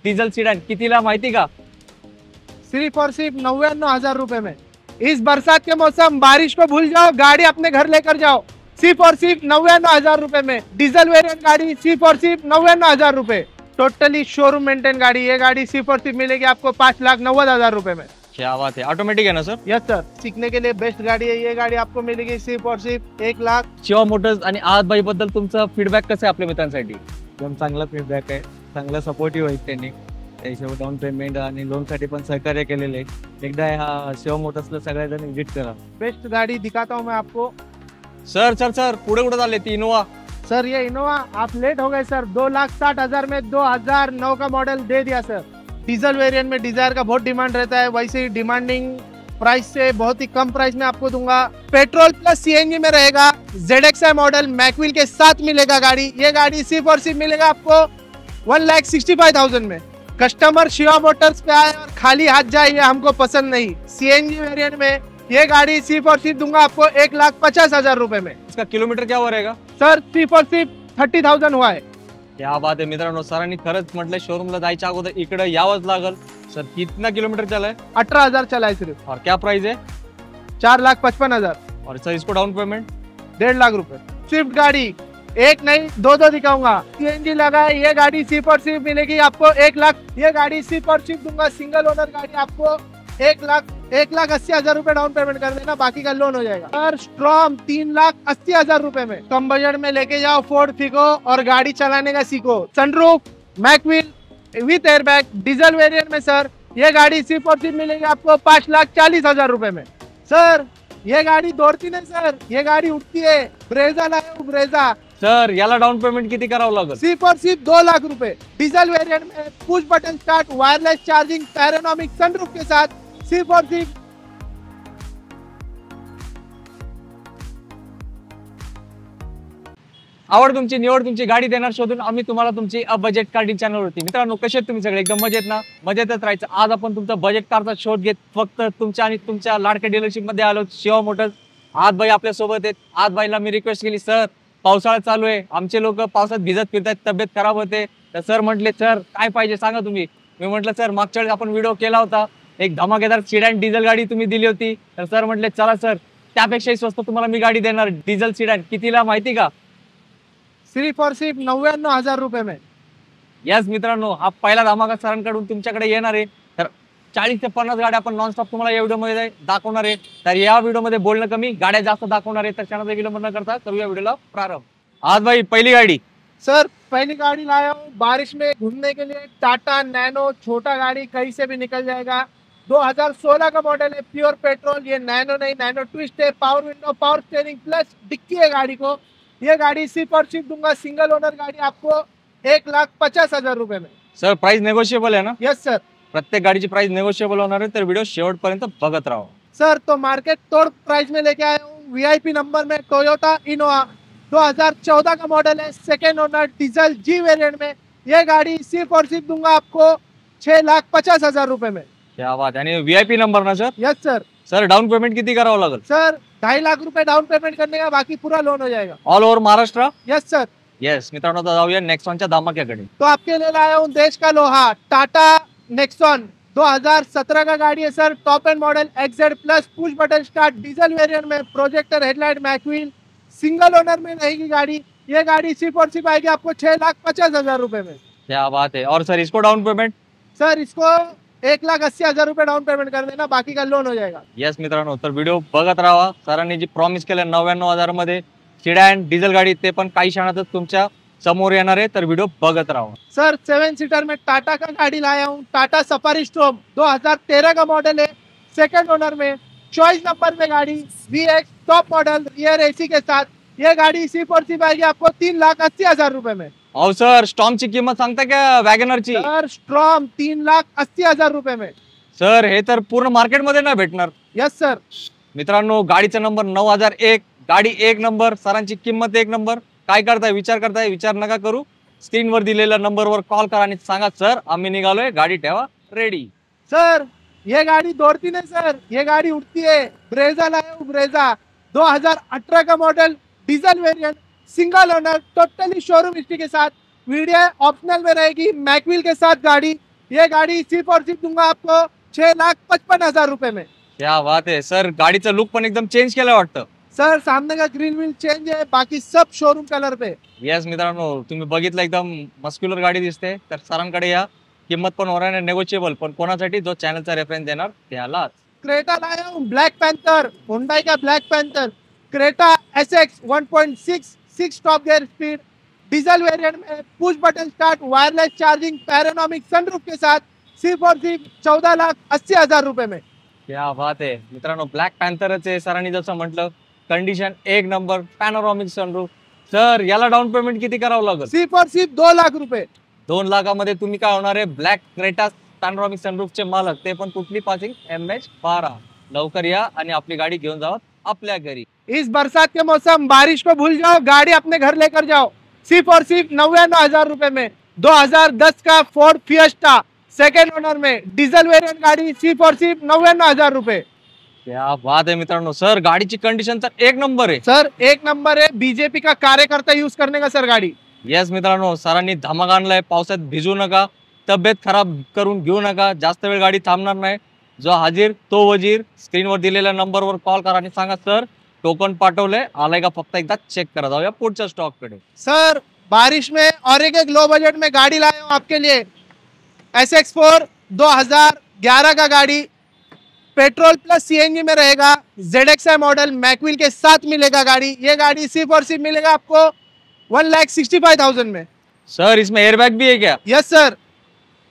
Diesel sedan कितीला माहिती का? सिर्फ और सिर्फ 99,000 रुपए में। इस बरसात के मौसम बारिश को भूल जाओ, गाड़ी अपने घर लेकर जाओ। सिर्फ और सिर्फ 99,000 रुपए में डीजल वेरिएंट गाड़ी, सिर्फ और सिर्फ 99,000 रुपए। टोटली शोरूम मेंटेन गाड़ी। ये गाड़ी सिर्फ और सिर्फ मिलेगी आपको 5,90,000 रुपए में। क्या बात है, ऑटोमेटिक है ना सर? यस सर, सीखने के लिए बेस्ट गाड़ी है। ये गाड़ी आपको मिलेगी सिर्फ और सिर्फ 1,00,000। शिवा मोटर्स आणि आजबाई बद्दल तुमचा फीडबॅक कसं आहे आपल्या मित्रांसाठी? एकदम चांगला फीडबॅक आहे, चांगला सपोर्टिव्ह आहेत त्यांनी, त्याच्यावर डाऊन पेमेंट आणि लोनसाठी पण सहकार्य केलेले आहे। एकदा हा शिवा मोटर्सला सगळ्याजण विजिट करा। बेस्ट गाड़ी दिखाता हूँ मैं आपको। सर सर सर पुढे कुठे चालले? ती इनोवा। सर ये इनोवा आप लेट हो गए सर। 2,60,000 में 2009 का मॉडल दे दिया सर। डीजल वेरिएंट में डिजायर का बहुत डिमांड रहता है, वैसे ही डिमांडिंग प्राइस से बहुत ही कम प्राइस में आपको दूंगा। पेट्रोल प्लस सीएनजी में रहेगा। ZXi मॉडल मैकविल के साथ मिलेगा गाड़ी। ये गाड़ी सिर्फ और सिर्फ मिलेगा आपको 1,65,000 में। कस्टमर शिवा मोटर्स पे आए और खाली हाथ जाए ये हमको पसंद नहीं। सीएनजी वेरिएंट में ये गाड़ी सिर्फ और सिर्फ दूंगा आपको 1,50,000 रुपए में। इसका किलोमीटर क्या हो रहेगा? सर सिर्फ और सिर्फ 30,000 हुआ है। क्या बात आहे मित्रांनो, सरांनी खरंच म्हटलं शोरूमला जायच्या अगोदर इकडे यावंच लागल। सर कितना किलोमीटर चला है? 18,000 चला है सिर्फ। और क्या प्राइस है? 4,55,000। और सर इसको डाउन पेमेंट? 1,50,000 रुपए। स्विफ्ट गाड़ी एक नहीं दो दिखाऊंगा। सीएनजी लगा है। ये गाड़ी सिर्फ और सिर्फ मिलेगी आपको 1,00,000। ये गाड़ी सिर्फ और सिर्फ दूंगा सिंगल ओनर गाड़ी आपको 1,80,000 रुपए डाउन पेमेंट कर देना, बाकी का लोन हो जाएगा। सर स्ट्रॉम 3,80,000 रुपए में। कम बजट में लेके जाओ फोर्ड फिको और गाड़ी चलाने का सीखो। Sunroof मैकविल with airbag diesel variant में सर ये गाड़ी सिर्फ और सिर्फ मिलेगी आपको 5,40,000 रुपए में। सर ये गाड़ी दौड़ती नहीं सर, ये गाड़ी उठती है। ब्रेजा लाए हो ब्रेजा। सर याला डाउन पेमेंट किती करावं लागेल? सिर्फ और सिर्फ 2,00,000 रुपए। डीजल वेरिएंट में push button start, wireless charging, panoramic sunroof के साथ सिर्फ और सिर्फ आवड तुमची, निवड तुमची, गाडी देणार शोधून आम्ही तुम्हाला तुमची बजेट कार चॅनलवरती। मित्रांनो कसे आहेत तुम्ही सगळे? एकदम मजेत ना? मजेतच राहायचं। आज आपण तुमचा बजेट कारचा शोध घेत फक्त तुमच्या आणि तुमच्या लाडक्या डीलरशिप मध्ये आलो, शिवा मोटर्स। आज बाई आपल्या सोबत आहेत। आज बाईला मी रिक्वेस्ट केली, सर पावसाळा चालू आहे, आमचे लोक पावसात भिजत फिरतात, तब्येत खराब होते। तर सर म्हटले सर काय पाहिजे सांगा तुम्ही। मी म्हटलं सर मागच्या वेळेस आपण व्हिडिओ केला होता, एक धमाकेदार सिडॅन डिझेल गाडी तुम्ही दिली होती। तर सर म्हटले चला सर त्यापेक्षाही स्वस्त तुम्हाला मी गाडी देणार डिझेल सिडॅन। कितीला माहिती का? सिर्फ और सिर्फ 99,000 रुपए में। यस मित्रांनो, हा पहिला धमाका सरांकडून तुमच्याकडे येणार आहे। तर 40 ते 50 गाड्या आपण नॉनस्टॉप तुम्हाला या व्हिडिओमध्ये दाखवणार आहे। तर या व्हिडिओमध्ये बोलणं कमी, गाड्या जास्त दाखवणार आहे। तर चॅनलला विलंब न करता करूया व्हिडिओला प्रारंभ। आज भाई पहली गाड़ी। सर पहली गाड़ी लाया हूँ बारिश में घूमने के लिए। टाटा नैनो, छोटा गाड़ी कहीं से भी निकल जाएगा। 2016 का मॉडल है, प्योर पेट्रोल। ये नैनो नहीं, नैनो ट्विस्ट है। Power window, power steering plus डिक्की है गाड़ी को। ये गाड़ी सिर्फ और सिर्फ दूंगा सिंगल ओनर गाड़ी आपको 1,50,000 रुपए में। सर प्राइस नेगोशिएबल है ना? यस सर, प्रत्येक गाडीची प्राइस नेगोशिएबल होणार आहे। तर व्हिडिओ शेवटपर्यंत बघत राहा। सर तो मार्केट तोड़ प्राइस में लेके आया हूँ। VIP नंबर में टोयोटा इनोवा 2014 का मॉडल है, second owner diesel G variant में। ये गाड़ी सिर्फ और सिर्फ दूंगा आपको 6,50,000 रुपए में। क्या बात है। आणि VIP नंबर ना sir? Yes sir. Sir down payment किती करावं लागेल? सर 2,50,000 रुपए डाउन पेमेंट करने का, बाकी पूरा लोन हो जाएगा। All over Maharashtra? Yes sir. Yes मित्रांनो, आता जाऊया नेक्सॉनच्या धमाक्याकडे। तो आपके लिए लाया हूँ देश का लोहा, टाटा नेक्सॉन 2017 का गाड़ी है sir. Top end model XZ plus, push button start, diesel variant में, प्रोजेक्टर हेडलाइट मैकविल, सिंगल ओनर में रहेगी गाड़ी। ये गाड़ी सिर्फ और सिर्फ आएगी आपको 6,50,000 रुपए में। क्या बात है। और सर इसको डाउन पेमेंट? सर इसको 1,80,000 रुपए डाउन पेमेंट कर देना, बाकी का लोन हो जाएगा। येस मित्रांनो, तर व्हिडिओ बघत राहा। सरांनी जी प्रॉमिस केलं 99,000 मध्ये सिडॅन डिझेल गाडी, ते पण काही क्षणातच तुमच्या समोर येणार आहे। तर व्हिडिओ बघत राहा। सर 7 सीटर में टाटा का गाड़ी लाया हूँ। टाटा सफारी स्टॉर्म 2013 का मॉडल है, सेकंड ओनर में, चॉइस नंबर में गाड़ी, VX top model, rear AC के साथ। ये गाड़ी सिर्फ और सिर्फ आएगी आपको 3,80,000 रुपए में। और सर स्टॉर्मची किंमत सांगता का वॅगनरची? सर स्ट्रॉम 3,80,000 रुपए में। सर हे तर पूर्ण मार्केटमध्ये नाही भेटणार। Yes sir. मित्रांनो गाडीचा नंबर 9,001, गाडी 1 नंबर, सरांची किंमत 1 नंबर। काय करताय? विचार नका करू। स्क्रीनवर दिलेल्या नंबरवर कॉल करा आणि सांगा सर आम्ही निघालोय, गाडी ठेवा रेडी। सर ये गाड़ी दौड़ती नहीं सर, ये गाड़ी उठती है। ब्रेजा लाया हूँ ब्रेजा 2018 का model, diesel variant, single owner, totally showroom history के साथ। वीडियो ऑप्शनल में रहेगी, मैकविल के साथ गाड़ी। ये गाड़ी सिर्फ और सिर्फ दूंगा आपको 6,55,000 रुपए में। क्या बात आहे सर, गाडीचं लुक पण एकदम चेंज केलं वाटतं. सर सामने का ग्रिल व्हील चेंज है, बाकी सब शोरूम कलर पे। येस मित्रांनो, तुम्ही बघितलं एकदम मस्क्युलर गाडी दिसते. तर सरांकडे या, किंमत पण होणार आहे नेगोशिएबल, पण कोणासाठी जो चॅनलचा रेफरन्स देणार त्यालाच. क्रेटा लाया हूँ ब्लैक पैंथर, हुंडई का black panther, Creta SX 1.6 top gear speed, diesel variant में, push button start, wireless charging, panoramic sunroof के साथ सिर्फ और सिर्फ 14,80,000 रुपए में। क्या बात आहे मित्रांनो, ब्लॅक पॅन्थरच आहे. सरांनी जसं म्हटलं कंडिशन एक नंबर, पॅनोरॉमिक सनरूफ. सर याला डाऊन पेमेंट किती करावं लागेल? सिर्फ और सिर्फ 2 लाख रुपए। 2 लाखामध्ये तुम्ही काय होणार आहे, ब्लॅक क्रेटा पॅनोरॉमिक सनरूफचे मालक, ते पण कुठली पासिंग MH12. लवकर या आणि आपली गाडी घेऊन जावा आपल्या घरी. इस बरसात के मौसम, बारिश को भूल जाओ, गाड़ी अपने घर लेकर जाओ सिर्फ और सिर्फ 99,000 रुपए में। 2010 का फोर्ड फिएस्टा सेकेंड ओनर में डीजल वेरिएंट गाड़ी सिर्फ और सिर्फ 99,000 रुपए। क्या बात आहे मित्रांनो, सर गाडीची कंडिशन तर एक नंबर आहे. सर एक नंबर है, बीजेपी का कार्यकर्ता यूज करने का सर गाड़ी। येस मित्रांनो, सरांनी धमाका आणलाय. पावसात भिजू नका, तब्येत खराब करून घेऊ नका, जास्त वेळ गाडी थांबणार नाही. जो हाजीर तो वजीर. स्क्रीनवर दिलेल्या नंबरवर कॉल करा आणि सांगा सर टोकन पाठवलंय, आलाय का फक्त एकदा चेक करा. जाऊया पुढच्या स्टॉक कडे. सर बारिश में और एक लो बजट में गाड़ी लाया हूँ आपके लिए, SX4 2011 का गाड़ी, पेट्रोल प्लस CNG में रहेगा, ZXi मॉडल मैकविल के साथ मिलेगा गाड़ी। ये गाड़ी सिर्फ और सिर्फ मिलेगा आपको 1,65,000 में। सर इसमें एअरबॅग भी आहे क्या? Yes sir.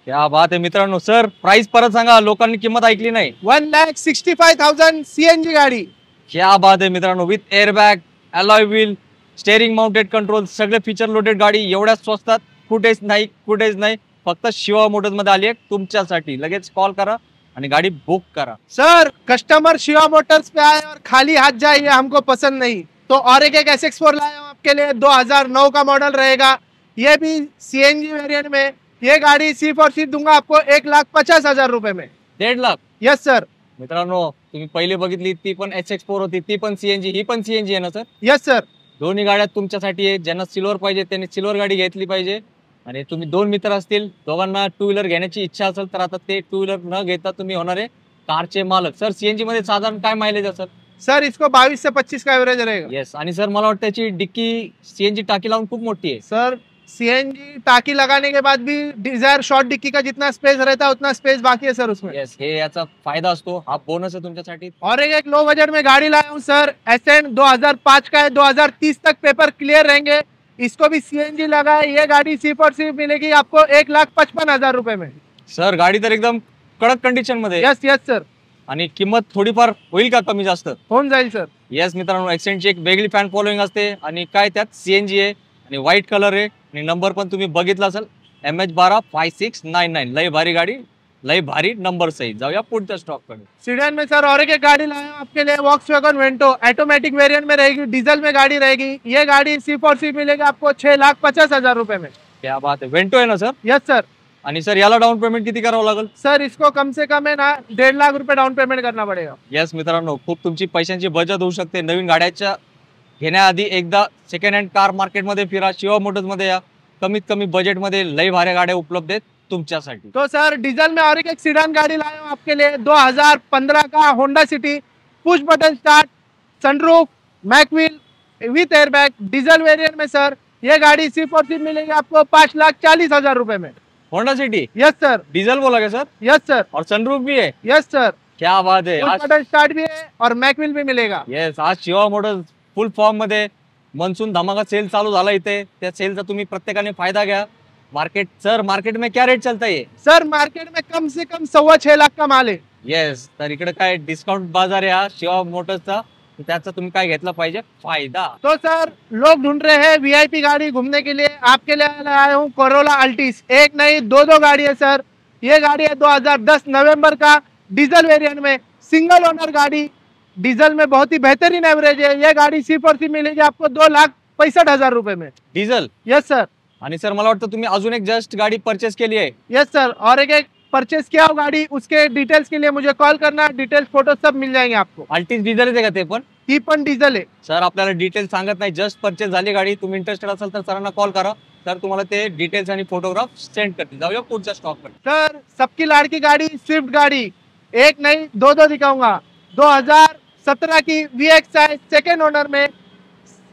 क्या बात आहे मित्रांनो. सर प्राइस परत सांगा, लोकांनी किंमत ऐकली नाही. 1,65,000 CNG गाड़ी। क्या बात आहे मित्रांनो, with airbag, alloy wheel, steering mounted control, सगळे फीचर लोडेड गाडी एवढ्या स्वस्तात कुठेच नाही. फक्त शिवा मोटर्स मध्ये आली आहे तुमच्यासाठी. लगेच कॉल करा आणि गाडी बुक करा. सर कस्टमर शिवा मोटर्स पे आए और खाली हाथ जाए ये हमको पसंद नहीं, तो और एक SX4 लाया हूँ आपके लिए, 2009 का मॉडल रहेगा, ये भी CNG वेरिएंट में। ये गाड़ी सिर्फ और सिर्फ दूंगा आपको 1,50,000 रुपए में। 1.5 लाख. Yes sir. मित्रांनो तुम्ही पहिली बघितली ती पण SX4 होती, ती पण CNG, ही पण CNG आहे ना सर? Yes sir. दोन्ही गाड्या तुमच्यासाठी आहे. ज्यांना सिल्वर पाहिजे त्यांनी सिल्वर गाडी घेतली पाहिजे. आणि तुम्ही 2 मित्र असतील, दोघांना 2 व्हीलर घेण्याची इच्छा असेल तर आता ते 2 व्हीलर न घेता तुम्ही होणार आहे कारचे मालक. सर CNG मध्ये साधारण काय मायलेज असेल? सर इसको 22 से 25 का एवरेज रहेगा। येस. आणि सर मला वाटतं त्याची डिक्की CNG टाकी लावून खूप मोठी आहे. सर CNG टाकी लगाने के बाद भी डिजायर शॉर्ट डिक्की का जितना स्पेस रहता है उतना स्पेस बाकी है सर उसमें। येस, हे याचा फायदा असतो, हा बोनस आहे तुमच्यासाठी. और एक लो बजट में गाड़ी लाया हूँ सर, Ascent 2005 का है, 2030 तक पेपर क्लियर रहेंगे, इसको भी CNG लगा है। ये गाड़ी सिर्फ और सिर्फ मिलेगी आपको 1,55,000 रुपए में। सर गाडी तर एकदम कडक कंडिशन मध्ये. Yes yes sir. आणि किंमत थोडीफार होईल का कमी जास्त? होऊन जाईल सर। येस मित्रांनो, Accentची एक वेगळी फॅन फॉलोइंग असते आणि काय त्यात CNG आहे आणि व्हाईट कलर आहे आणि नंबर पण तुम्ही बघितला असेल MH12 5699. लय भारी गाडी, लय भारी नंबर सहित. जाऊया पुढच्या स्टॉक कडे. सीडन में सर और एक गाड़ी लाया हूं आपके लिए, Volkswagen Vento, ऑटोमेटिक वेरिएंट में रहेगी, डीजल में गाड़ी रहेगी। ये गाड़ी सिर्फ और सिर्फ मिलेगी आपको 6,50,000 रुपए में। क्या बात आहे. वेंटो आहे ना सर? Yes sir. आणि सर याला डाऊन पेमेंट किती करावं लागेल? सर इसको कम से कम है ना 1.5 लाख रुपए डाउन पेमेंट करना पड़ेगा। येस मित्रांनो, खूप तुमची पैशांची बचत होऊ शकते. नवीन गाड्याच्या घेण्याआधी एकदा सेकंड हँड कार मार्केटमध्ये फिरा, शिवा मोटर्स मध्ये या. कमीत कमी बजेट मध्ये लय भारी गाड्या उपलब्ध आहेत तुमच्यासाठी. तो सर डीजल में और एक सीडान गाड़ी लाया हूं आपके लिए, 2015 का Honda city, push button start, sunroof, मैकविल with airbag, diesel variant में सर। ये गाड़ी सिर्फ और सिर्फ मिलेगी आपको 5,40,000 रुपए में। Honda city yes sir. Diesel बोला क्या सर? Yes sir. और सनरूफ भी है? Yes sir. क्या बात है. पुश बटन स्टार्ट भी है और मैकविल भी मिलेगा। येस, आज शिवा मोटर्स फुल फॉर्म मध्ये मनसून धमाका सेल चालू झाला इथे. त्या सेलचा तुम्ही प्रत्येकाने फायदा घ्या. मार्केट में क्या रेट चलता है? सर मार्केट में कम से कम 6.25 लाख का माल है। येस, तर इकडे काय डिस्काउंट बाजार आहे हा शिवा मोटर्सचा, त्याचा तुम्ही काय घेतला पाहिजे फायदा. तो सर लोग ढूंढ रहे हैं VIP गाड़ी घूमने के लिए, आपके लिए लाया हूँ कोरोला अल्टिस। एक नहीं दो गाड़ी है सर। ये गाड़ी है 2010 नवंबर का, डीजल वेरिएंट में, सिंगल ओनर गाड़ी, डीजल में बहुत ही बेहतरीन एवरेज है। ये गाड़ी सिर्फ और सिर्फ मिलेगी आपको 2,65,000 रुपए में। डीजल? Yes sir. आणि सर मला वाटतं तुम्ही अजून एक जस्ट गाडी परचेस केली आहे? यस सर, और एक परचेस किया हो गाड़ी, उसके डिटेल्स के लिए मुझे कॉल करना, डिटेल्स फोटो सब मिल जाएंगे आपको। अल्टिस डीजल आहे का ते पण? ती पण डीजल आहे सर. आपल्याला डिटेल्स सांगत नाही, जस्ट परचेस झाली गाडी. तुम्ही इंटरेस्टेड असाल तर सरांना कॉल करा. तर तुम्हाला ते डिटेल्स आणि फोटोग्राफ सेंड करतील. जाऊया पुढच्या स्टॉक कडे. सर सबकी लाड़की गाड़ी स्विफ्ट गाड़ी, एक नहीं दो दिखाऊंगा. 2017 की VXI सेकेंड ओनर में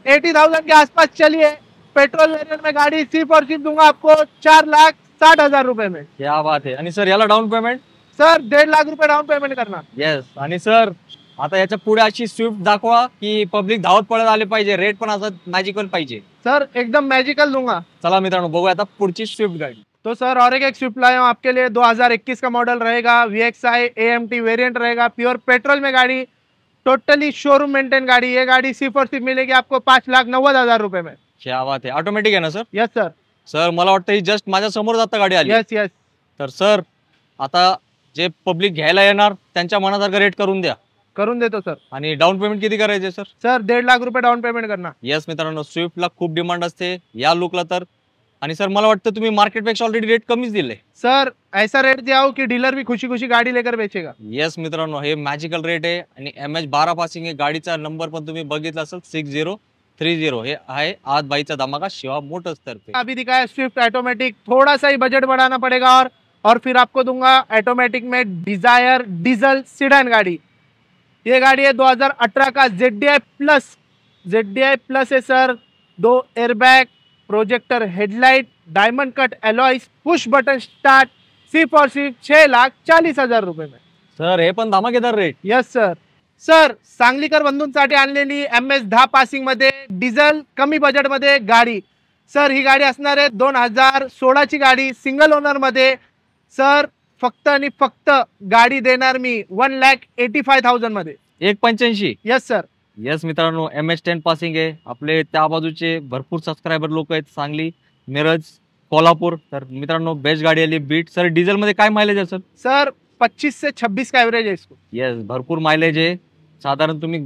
80,000 के आसपास चली है. पेट्रोल वेरिएंट में गाड़ी सिर्फ और सिर्फ दूंगा आपको 4,60,000 रुपए में. क्या बात आहे. आणि सर याला डाऊन पेमेंट? सर 1.5 लाख रुपए डाउन पेमेंट करना. येस. आणि सर आता याच्या पुढे अशी स्विफ्ट दाखवा की पब्लिक धावत पळत आले पाहिजे, रेट पण असं मॅजिकल पाहिजे. सर एकदम मैजिकल दूंगा. चला मित्रांनो बघूया आता पुढची स्विफ्ट गाडी. तो सर और एक स्विफ्ट लाया हूँ आपके लिए. 2021 का मॉडल रहेगा. VXI AMT वेरिएंट रहेगा. प्योर पेट्रोल में गाड़ी, टोटली शोरूम मेंटेन गाड़ी. ये गाड़ी सिर्फ और सिर्फ मिलेगी आपको 5,90,000 रुपए में. क्या बात आहे. ऑटोमॅटिक आहे ना सर? Yes sir. सर मला वाटतं ही जस्ट माझ्या समोर आता गाडी आली. Yes yes. तर सर आता जे पब्लिक घ्यायला येणार त्यांच्या मनासारखं रेट करून द्या. करून देतो सर. आणि डाऊन पेमेंट किती करायचे सर? सर 1.5 लाख रुपए डाउन पेमेंट करना. येस मित्रांनो, स्विफ्टला खूप डिमांड असते या लुकला तर. आणि सर मला वाटतं तुम्ही मार्केटपेक्षा ऑलरेडी रेट कमीच दिले. सर ऐसा रेट दिया हो कि डीलर भी खुशी खुशी गाड़ी लेकर बेचेगा. येस मित्रांनो, हे मॅजिकल रेट आहे आणि MH12 पासिंग आहे. गाडीचा नंबर पण तुम्ही बघितला असेल 6030. हे आहे आज बाईचा धमाका शिवा मोटर्स तर्फे. अभी दिखाया स्विफ्ट ऑटोमेटिक. थोड़ा सा ही बजट बढ़ाना पड़ेगा और फिर आपको दूंगा ऑटोमेटिक में डिजायर डीजल सीडान गाड़ी. ये गाड़ी है 2018 का ZDI प्लस. ZDI प्लस है sir. 2 airbag, projector headlight, diamond cut alloys, push button start. सिर्फ और सिर्फ 6,40,000 रुपए में. सर हे पण धमाकेदार रेट. Yes sir. सर सांगलीकर बंधूंसाठी आणलेली MS10 पासिंग मध्ये डिझेल कमी बजेट मध्ये गाडी. सर ही गाडी असणार आहे 2016 ची गाडी, सिंगल ओनर मध्ये. सर फक्त आणि फक्त गाडी देणार मी 1,85,000 मध्ये. 1,85. Yes sir. येस मित्रांनो, MH10 पासिंग आहे. आपले त्या बाजूचे भरपूर सबस्क्रायबर लोक आहेत, सांगली, मिरज, कोल्हापूर. तर मित्रांनो बेस्ट गाडी आली बीट. सर डिझेल मध्ये काय मायलेज आहे सर? सर 25 से 26 का एवरेज है इसको. येस भरपूर मायलेज आहे. साधारण तुम्ही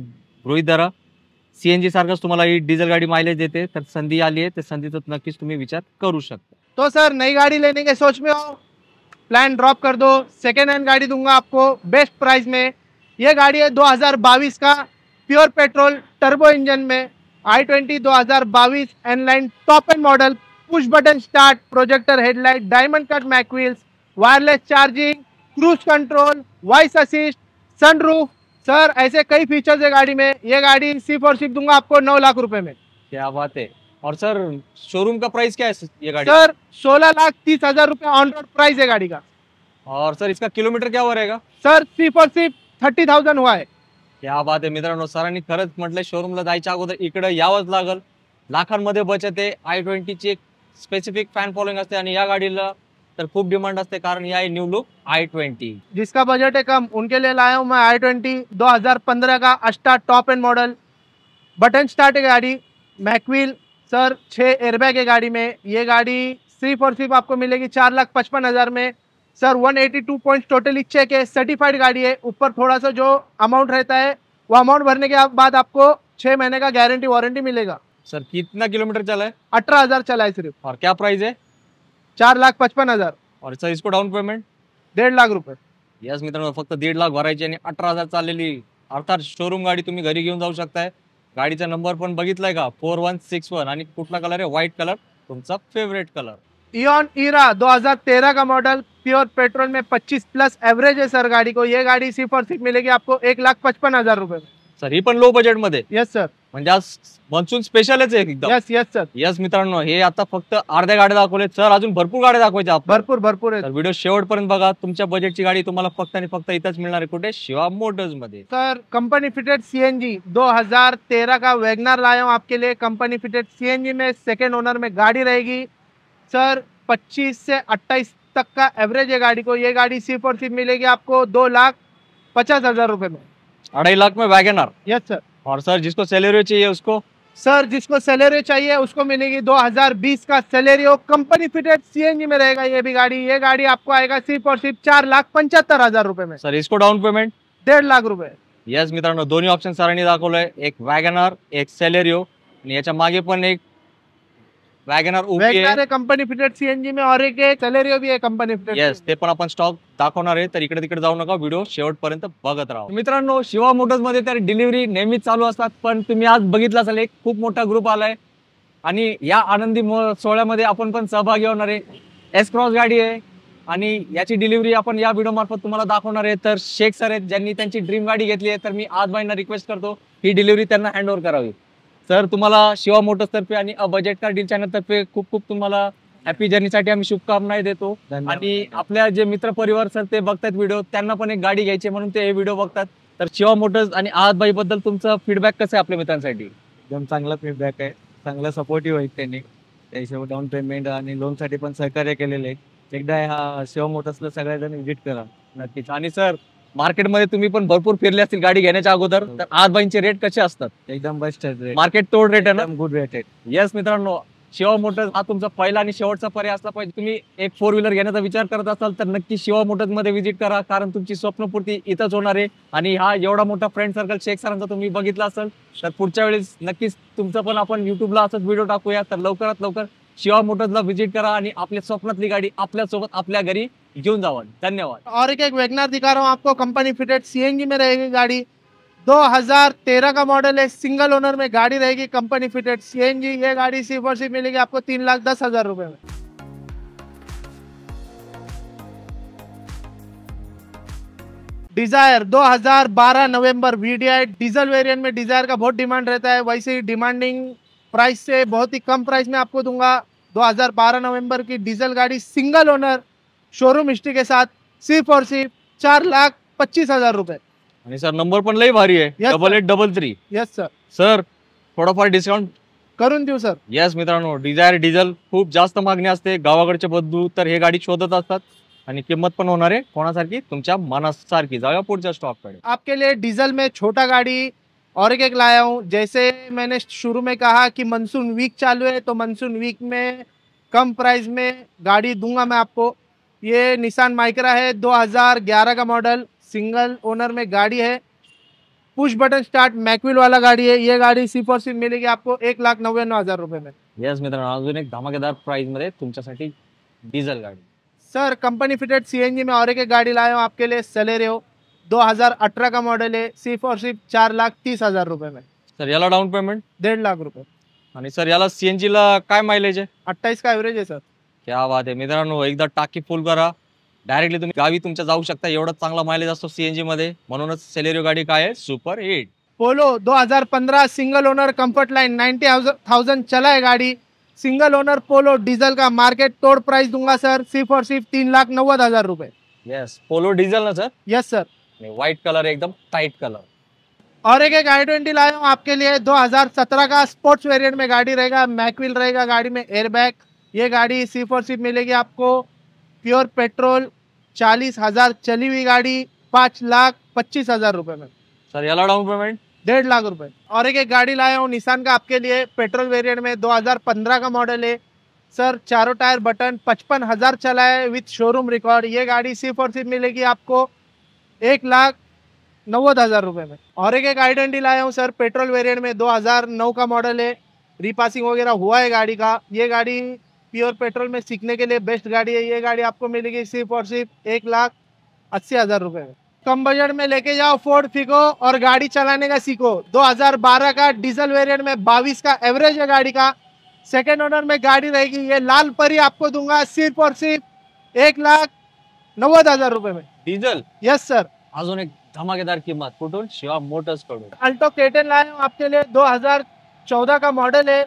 गृहीत धरा CNG सारखंच तुम्हाला ही डिझेल गाडी मायलेज देते. तर संधी आली आहे, त्या संधीचा नक्कीच तुम्ही विचार करू शकता. तो सर नई गाड़ी लेने के सोच में हो, प्लान ड्रॉप कर दो. सेकेंड हैंड गाड़ी दूंगा आपको बेस्ट प्राइस में. ये गाड़ी है 2022 का प्योर पेट्रोल टर्बो इंजन में. i20 2022 N-line top end model. Push button start, projector headlight, diamond cut mag wheels, wireless charging, cruise control, voice assist, sunroof. Sir ऐसे कई फीचर्स है गाड़ी में. ये गाड़ी सिर्फ और सिर्फ दूंगा आपको 9 लाख रुपए में. क्या बात है. और सर शोरूम का प्राइस क्या है ये गाड़ी? सर 16,30,000 रुपए ऑन रोड प्राइस है गाड़ी का. और सर इसका किलोमीटर क्या हुआ रहेगा? सर सिर्फ और सिर्फ 30,000 हुआ है. क्या बात आहे मित्रांनो, सरांनी खरंच म्हटलंय शोरूमला जायच्या अगोदर इकडे यावंच लागल. लाखांमध्ये बचत आहे. i20 ची एक स्पेसिफिक फॅन फॉलोइंग असते आणि या गाडीला तर खूप डिमांड असते कारण या न्यू लुक i20. जिसका बजट है कम उनके लिए लाया हूं मैं i20 2015 का Asta top end model. Button start है गाड़ी, मैकव्हील. सर 6 एयरबैग है गाड़ी में. ये गाड़ी सिर्फ और सिर्फ आपको मिलेगी 4,55,000 में. सर 182 पॉइंट्स टोटली चेक है. सर्टिफाइड गाड़ी है. ऊपर थोड़ा सा जो अमाउंट रहता है वो अमाउंट भरने के बाद आपको 6 महीने का गारंटी वारंटी मिलेगा. सर कितना किलोमीटर चला है? 18,000 चला है सिर्फ. और क्या प्राइस है? 4,55,000. और सर इसको डाउन पेमेंट? 1.5 लाख रुपए. यस मित्रांनो, फक्त 1.5 लाख भरायची आणि 18,000 चाललेली अर्थात शोरूम गाडी तुम्ही घरी घेऊन जाऊ शकताय. गाडीचा नंबर पण बघितलाय का? 4161. आणि कुठला कलर आहे? व्हाईट कलर, तुमचा फेवरेट कलर. इयॉन इरा 2013 का मॉडल, प्योर पेट्रोल में 25 प्लस एवरेज है सर गाड़ी को. ये गाड़ी सिर्फ और सिर्फ मिलेगी आपको 1,55,000 रुपए में. सर ही पण लो बजेट मध्ये. Yes sir. म्हणजे आज मान्सून स्पेशलच आहे एकदम. Yes yes sir. यस मित्रांनो, हे आता फक्त अर्ध्या गाड्या दाखवले. सर अजून भरपूर गाड्या दाखवायच्या आपण. भरपूर भरपूर है तर व्हिडिओ शेवटपर्यंत बघा. तुमच्या बजेटची गाडी तुम्हाला फक्त आणि फक्त इथंच मिळणार आहे. कुठे? शिवा मोटर्स मध्ये. सर कंपनी फिटेड CNG 2013 का वैगनर लाया हूँ आपके लिए. कंपनी फिटेड CNG में सेकेंड ओनर में गाड़ी रहेगी. सर 25 से 28 तक का एवरेज है गाड़ी को. ये गाड़ी सिर्फ और सिर्फ मिलेगी आपको 2,50,000 रुपए में. 2.5 लाख में वैगनर. Yes sir. और सर जिसको सेलेरियो चाहिए उसको? सर जिसको सेलेरियो चाहिए उसको मिलेगी 2020 का सेलेरियो. कंपनी फिटेड CNG में रहेगा ये भी गाड़ी. ये गाड़ी आपको आएगा सिर्फ और सिर्फ 4,75,000 रुपए में. सर इसको डाउन पेमेंट? 1.5 लाख रुपए. यस मित्रांनो, दोन्ही ऑप्शन सरांनी दाखवलंय. एक वॅगनर, एक सेलेरियो. आणि याच्या मागे पण एक वॅगनर उभी वैगनर आहे. है कंपनी फिटेड CNG में और एक सेलेरियो भी है कंपनी फिटेड. येस, ते पण आपण स्टॉक दाखवणार आहे. तर इकडे तिकडे जाऊ नका, व्हिडिओ शेवटपर्यंत बघत राहा. मित्रांनो, शिवा मोटर्स मध्ये तर डिलिव्हरी नेहमीच चालू असतात. पण तुम्ही आज बघितलं असेल एक खूप मोठा ग्रुप आलाय आणि या आनंदी सोहळ्यामध्ये आपण पण सहभागी होणार आहे. एस क्रॉस गाडी आहे आणि याची डिलिव्हरी आपण या व्हिडिओ मार्फत तुम्हाला दाखवणार आहे. तर शेख सर आहेत ज्यांनी त्यांची ड्रीम गाडी घेतली आहे, तर मी आज भाईंना रिक्वेस्ट करतो ही डिलिव्हरी त्यांना हँड ओव्हर करावी. सर तुम्हाला शिवा मोटर्स तर्फे आणि बजेट कार डील चॅनल तर्फे खूप खूप तुम्हाला हॅपी जर्नीसाठी आम्ही शुभकामनाही देतो. आणि आपल्या जे मित्र परिवार सर ते बघतात व्हिडिओ, त्यांना पण एक गाडी घ्यायची म्हणून ते हे व्हिडिओ बघतात. तर शिवा मोटर्स आणि आहात बद्दल तुमचं फीडबॅक कसं आहे आपल्या मित्रांसाठी? एकदम चांगला फीडबॅक आहे, चांगला सपोर्टिव्ह आहेत त्यांनी. त्या हिशोबाने डाऊन पेमेंट आणि लोनसाठी पण सहकार्य केलेले आहे. एकदा हा शिवा मोटर्सला सगळ्याजण व्हिजिट करा. नक्कीच. आणि सर मार्केटमध्ये तुम्ही पण भरपूर फिरले असतील गाडी घेण्याच्या अगोदर, तर आहात बाईंचे रेट कसे असतात? एकदम बेस्ट आहे, मार्केट तोड रेट आहे ना? एकदम गुड रेट आहे. येस मित्रांनो, शिवा मोटर्स हा तुमचा पहिला आणि शेवटचा पर्याय असला पाहिजे. तुम्ही एक 4 व्हीलर घेण्याचा विचार करत असाल तर नक्की शिवा मोटर्स मध्ये व्हिजिट करा, कारण तुमची स्वप्नपूर्ती इथंच होणार आहे. आणि हा एवढा मोठा फ्रेंड सर्कल शेख सरांचा तुम्ही बघितला असेल, तर पुढच्या वेळेस नक्कीच तुमचं पण आपण युट्यूबला असंच व्हिडिओ टाकूया. तर लवकरात लवकर शिवा मोटर्सला व्हिजिट करा आणि आपल्या स्वप्नातली गाडी आपल्यासोबत आपल्या घरी घेऊन जावा. धन्यवाद. और एक वैगनार दिखा रहा हूँ आपको, कंपनी फिटेड सीएनजी में रहेगी गाड़ी। 2013 का मॉडल है, सिंगल ओनर में गाड़ी रहेगी, कंपनी फिटेड सीएनजी। ये गाड़ी सिर्फ और सिर्फ मिलेगी आपको 3,10,000 रुपए में। डिजायर 2012 नवंबर वीडीआई डीजल वेरिएंट में। डिजायर का बहुत डिमांड रहता है, वैसे ही डिमांडिंग प्राइस से बहुत ही कम प्राइस में आपको दूंगा। 2012 नवंबर की डीजल गाड़ी, सिंगल ओनर, शोरूम हिस्ट्री के साथ, सिर्फ और सिर्फ 4,25,000 रुपए। आणि सर नंबर पण लई भारी आहे, Yes, 8833. यस सर, सर थोडाफार डिस्काउंट? करून देऊ सर। येस मित्रांनो, डिझायर डिझेल खूप जास्त मागणी असते. गावाकडचे बंधू तर हे गाडी शोधत असतात आणि किंमत पण होणार आहे कोणासारखी? तुमच्या मनासारखी. जाऊया पुढच्या स्टॉक कडे. आपके लिए डीजल में छोटा गाड़ी और एक लाया हूँ। जैसे मैंने शुरू में कहा कि मानसून वीक चालू है, तो मानसून वीक में कम प्राइस में गाड़ी दूंगा मैं आपको। ये निसान माइक्रा है, 2011 का मॉडल, सिंगल ओनर में गाड़ी है, पुश बटन स्टार्ट मैकविल वाला गाड़ी है। ये गाड़ी सिर्फ और सिर्फ मिलेगी आपको 1,99,000 रुपए में। येस मित्रांनो, अजून एक धमाकेदार प्राइस मध्ये तुमच्यासाठी डिझेल गाडी. सर कंपनी फिटेड सीएनजी में और एक गाड़ी लाया हूँ आपके लिए, सेलेरियो, 2018 का मॉडल है, सिर्फ और सिर्फ 4,30,000 रुपए में। सर याला डाऊन पेमेंट? 1.5 लाख रुपए। आणि सर याला सीएनजी ला काय मायलेज आहे? 28 का एवरेज है सर। क्या बात आहे मित्रांनो, एकदा टाकी फुल करा, डायरेक्टली तुम्ही गावी तुमच्या जाऊ शकता. एवढा चांगला मायलेज असतो सीएनजी मध्ये, म्हणूनच सेलेरियो गाडी काय आहे, सुपर हिट. पोलो 2015 सिंगल ओनर, कंफर्ट लाइन, 90,000 चला है गाड़ी, सिंगल ओनर पोलो डीजल का। मार्केट तोड़ प्राइस दूंगा सर, सिर्फ और सिर्फ 3,90,000 रुपए। येस, पोलो डीजल ना sir? Yes sir. White colour है, एकदम टाइट कलर. और एक i20 लाया हूँ आपके लिए, 2017 का स्पोर्ट्स वेरिएंट में गाड़ी रहेगा, मैकविल रहेगा गाड़ी में, एयरबैग। ये गाड़ी सिर्फ और सिर्फ मिलेगी आपको प्योर पेट्रोल, 40,000 चली हुई गाड़ी, 5,25,000 रुपए में। सर याला डाउन पेमेंट? 1.5 लाख रुपए। और एक गाड़ी लाया हूँ निसान का आपके लिए, पेट्रोल वेरिएंट में, 2015 का मॉडल है सर, चारों टायर बटन, 55,000 चला है विथ शोरूम रिकॉर्ड। ये गाड़ी सिर्फ और सिर्फ मिलेगी आपको 1,90,000 रुपए में। और एक i20 लाया हूँ सर, पेट्रोल वेरिएंट में, 2009 का मॉडल है, रीपासिंग वगैरह हुआ है गाड़ी का। ये गाड़ी प्योर पेट्रोल में सीखने के लिए बेस्ट गाड़ी है। ये गाड़ी आपको मिलेगी सिर्फ और सिर्फ 1,80,000 रुपए में। कम बजट में लेके जाओ फोर्ड फिको और गाड़ी चलाने का सीखो। 2012 का डीजल वेरिएंट में, 22 का एवरेज है गाड़ी का, सेकेंड ओनर में गाड़ी रहेगी। ये लाल परी आपको दूंगा सिर्फ और सिर्फ 1,90,000 रुपए में। डिझेल? Yes sir. अजून एक धमाकेदार किंमत कुठून? शिवा मोटर्स कडून. अल्टो K10 लाया हूँ आपके लिए, 2014 का मॉडल है,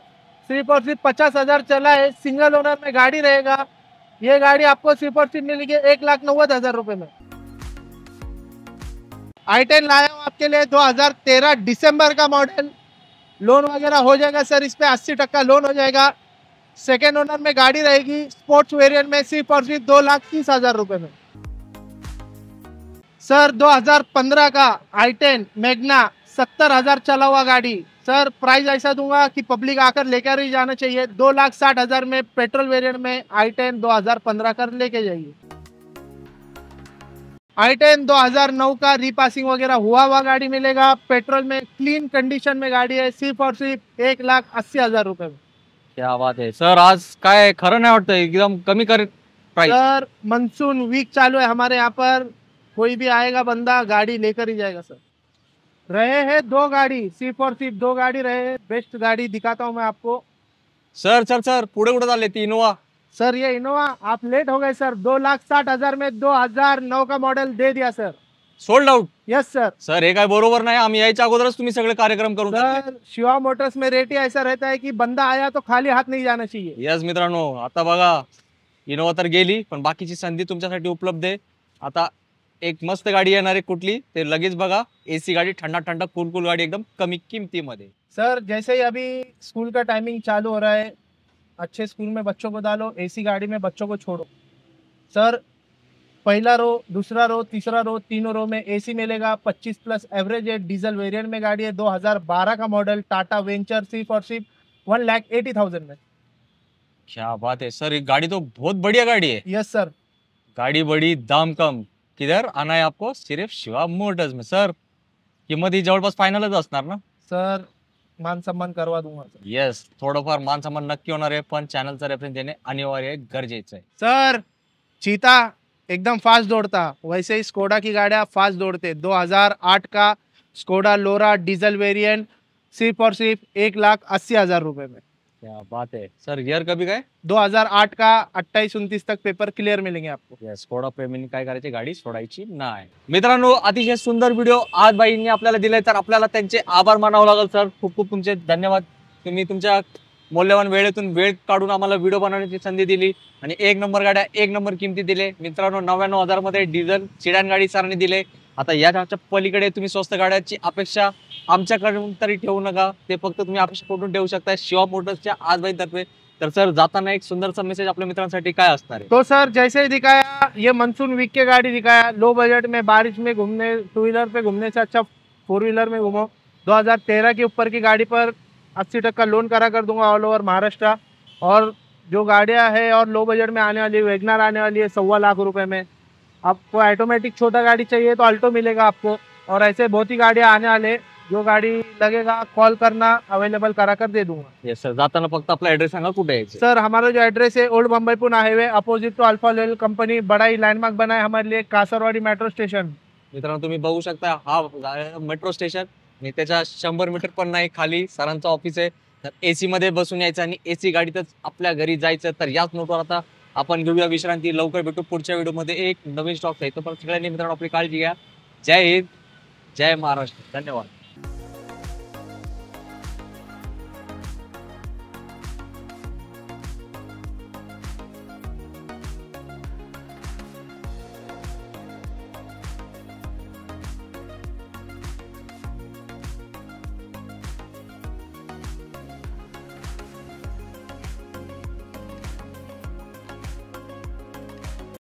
सिर्फ और सिर्फ 50,000 चला है, सिंगल ओनर में गाड़ी रहेगा। ये गाड़ी आपको सिर्फ और सिर्फ मिलेगी 1,90,000 रुपए में। i10 लाया हूँ आपके लिए, 2013 दिसंबर का मॉडल, लोन वगैरह हो जाएगा सर, इस पे 80% लोन हो जाएगा। सेकेंड ओनर में गाड़ी रहेगी, स्पोर्ट्स वेरिएंट में, सिर्फ और सिर्फ 2,30,000 रुपए में। सर 2015 का i10 मैग्ना, 70,000 चला हुआ गाड़ी सर। प्राइस ऐसा दूंगा कि पब्लिक आकर लेकर ही जाना चाहिए। 2,60,000 में पेट्रोल वेरिएंट में i10 2015 कर लेके जाइए। i10 2009 का रीपासिंग वगैरह हुआ गाड़ी मिलेगा, पेट्रोल में, क्लीन कंडीशन में गाड़ी है, सिर्फ और सिर्फ 1,80,000 रुपए में। क्या बात है सर, आज काय खरं नाही वाटतं, एकदम कमी कर प्राइस. सर मानसून वीक चालू है हमारे यहाँ पर, कोई भी आएगा बंदा गाड़ी लेकर ही जाएगा सर। रहे हैं 2 गाड़ी, सिर्फ और सिर्फ 2 गाड़ी रहे हैं। बेस्ट गाड़ी दिखाता हूँ मैं आपको, सर सर सर पुढे कुठे चालले ती इनोवा? सर ये इनोवा आप लेट हो गए सर, 2,60,000 में 2009 का मॉडल दे दिया sir. Sold out? Yes sir. Sir हे काय बरोबर नाही, आम्ही यायच्या अगोदरच तुम्ही सगळे कार्यक्रम करून टाकले. सर शिवा मोटर्स में रेट ही ऐसा रहता है कि बंदा आया तो खाली हाथ नहीं जाना चाहिए। यस मित्रांनो, आता बघा इनोवा तर गेली, पण बाकीची संधी तुमच्यासाठी उपलब्ध आहे. आता एक मस्त गाडी येणार आहे, कुठली ते लगेच बघा. एसी गाडी, ठंडा ठंडा कूल कूल गाडी, एकदम कमी किमतीमध्ये. सर जैसे ही अभी स्कूल का टाइमिंग चालू हो रहा है, अच्छे स्कूल में बच्चों को डालो, एसी गाड़ी में बच्चों को छोड़ो। सर पहला रो, दूसरा रो, तीसरा रो, तीनों रो में एसी मिलेगा, 25+ एवरेज है, डीजल वेरिएंट में गाड़ी है, 2012 का मॉडल, टाटा वेंचर, सिर्फ और सिर्फ 1,80,000 में। क्या बात है सर, ये गाड़ी तो बहुत बढ़िया गाड़ी है. Yes sir. गाड़ी बड़ी दाम कम. किधर आना है आपको? सिर्फ शिवा मोटर्स में. सर किंमत ही जवळपास फायनलच असणार ना? सर मान सम्मान करवा दूंगा सर। येस, थोडंफार मान सन्मान नक्की होणार आहे, पण चॅनलचा रेफरन्स देणे अनिवार्य आहे, गरजेचं आहे. सर चीता एकदम फास्ट दौड़ता, वैसे ही स्कोडा की गाड़ियाँ फास्ट दौड़ते। 2008 का स्कोडा लोरा डीजल वेरिएंट, सिर्फ और सिर्फ 1,80,000 रुपए में। क्या बात है सर. ईयर कभी काय? 2008 का 28-29 तक पेपर क्लियर मिलेंगे आपको। येस, स्कोडा प्रेमींनी काय करायची, गाडी सोडायची नाही. मित्रांनो, अतिशय सुंदर व्हिडिओ आज बाईंनी आपल्याला दिलाय, तर आपल्याला त्यांचे आभार मानावं लागेल. सर खूप खूप तुमचे धन्यवाद. तुम्ही तुमच्या मौल्यवान वेळेतून वेळ काढून आम्हाला व्हिडिओ बनवण्याची संधी दिली आणि एक नंबर गाड्या, एक नंबर किमती दिले. मित्रांनो, 99,000 मध्ये डिझेल सिडॅन गाडी सरांनी दिले. आता याच्या पलीकडे तुम्ही स्वस्त गाड्याची अपेक्षा आमच्याकडून तरी ठेवू नका, ते फक्त तुम्ही अपेक्षा कुठून ठेवू शकता, शिवा मोटर्सच्या आजबाईतर्फे. तर सर जाताना एक सुंदरसा मेसेज आपल्या मित्रांसाठी काय असणार आहे? तो सर जैसे ही दिखाया, ये मानसून वीक के गाड़ी दिखाया, लो बजट में बारिश में घूमने, 2 व्हीलर पे घूमने से अच्छा 4 व्हीलर में घूमो। 2013 के ऊपर की गाड़ी पर 80% लोन करा कर दूंगा ऑल ओवर महाराष्ट्र। और जो गाड़ियाँ है और लो बजट में आने वाली है, वैगनर आने वाली है 1,15,00,000 रुपए में। आपको ऑटोमेटिक छोटा गाड़ी चाहिए तो अल्टो मिलेगा आपको, और ऐसे बहुत ही गाड़ियाँ आने वाले, जो गाड़ी लगेगा कॉल करना, अवेलेबल करा कर दे दूंगा। येस सर, जाताना फक्त आपला ऍड्रेस सांगा, कुठे यायचं? सर हमारा जो एड्रेस है old Mumbai Pune highway, opposite to alpha level company, बड़ा ही लैंडमार्क बना है हमारे लिए, कासरवाड़ी मेट्रो स्टेशन। मित्रांनो, तुम्ही बघू शकता हा मेट्रो स्टेशन आणि त्याच्या 100 मीटर पण नाही खाली सरांचं ऑफिस आहे. तर एसी मध्ये बसून यायचं आणि एसी गाडीतच आपल्या घरी जायचं. तर याच नोटवर आता आपण घेऊया विश्रांती. लवकर भेटू पुढच्या व्हिडिओमध्ये एक नवीन स्टॉक आहे. तो पण सगळ्यांनी मित्रांनो आपली काळजी घ्या. जय हिंद, जय महाराष्ट्र. धन्यवाद.